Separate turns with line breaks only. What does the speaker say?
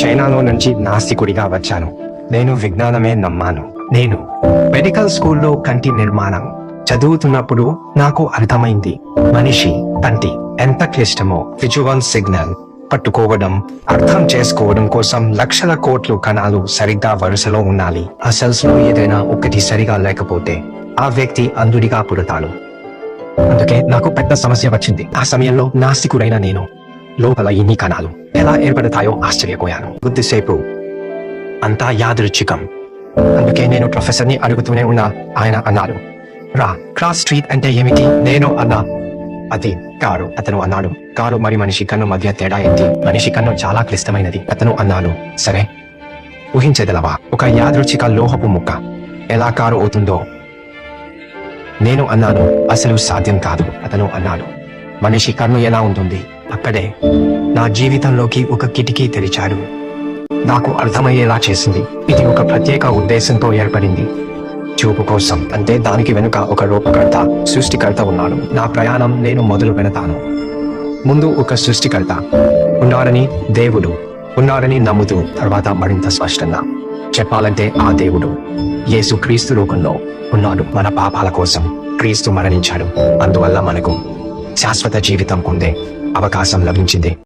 చైనాలో నుంచి నాస్తికుడిగా వచ్చాను. నేను విజ్ఞానమే నమ్మాను. నేను మెడికల్ స్కూల్లో కంటి నిర్మాణం చదువుతున్నప్పుడు నాకు అర్థమైంది మనిషి కంటి ఎంత క్లిష్టమో. విజువల్ సిగ్నల్ పట్టుకోవడం, అర్థం చేసుకోవడం కోసం లక్షల కోట్లు కణాలు సరిగ్గా వరుసలో ఉండాలి. ఆ సెల్స్ లో ఏదైనా ఒకటి సరిగా లేకపోతే ఆ వ్యక్తి అంధుడిగా పుడతాడు. అందుకే నాకు పెద్ద సమస్య వచ్చింది. ఆ సమయంలో నాస్తికుడైన నేను లోపల ఇన్ని కణాలు ఎలా ఏర్పడతాయో ఆశ్చర్యపోయాను. కొద్దిసేపు అంతా యాదృచ్ఛికం. అందుకే నేను ప్రొఫెసర్ని అడుగుతూనే ఉన్నా. ఆయన అన్నాడు, రా, క్రాస్ స్ట్రీట్ అంటే ఏమిటి? నేను అన్నా, అది కారు. అతను అన్నాడు, కారు మరి మనిషి కన్ను మధ్య తేడా ఏంటి? మనిషి కన్ను చాలా క్లిష్టమైనది. అతను అన్నాడు, సరే, ఊహించగలవా ఒక యాదృచ్ఛిక లోహపు ముక్క ఎలా కారు అవుతుందో? నేను అన్నాను, అసలు సాధ్యం కాదు. అతను అన్నాడు, మనిషి కన్ను ఎలా ఉంటుంది? అక్కడే నా జీవితంలోకి ఒక కిటికీ తెరిచాడు. నాకు అర్థమయ్యేలా చేసింది. ఇది ఒక ప్రత్యేక ఉద్దేశంతో ఏర్పడింది. చూపు కోసం. అంటే దానికి వెనుక ఒక రూపకర్త, సృష్టికర్త ఉన్నాడు. నా ప్రయాణం నేను మొదలు పెడతాను. ముందు ఒక సృష్టికర్త ఉన్నారని, దేవుడు ఉన్నారని నమ్ముతూ, తర్వాత మరింత స్పష్టంగా చెప్పాలంటే ఆ దేవుడు యేసు క్రీస్తు రూపంలో ఉన్నాడు. మన పాపాల కోసం క్రీస్తు మరణించాడు. అందువల్ల మనకు శాశ్వత జీవితం పొందే అవకాశం లభించింది.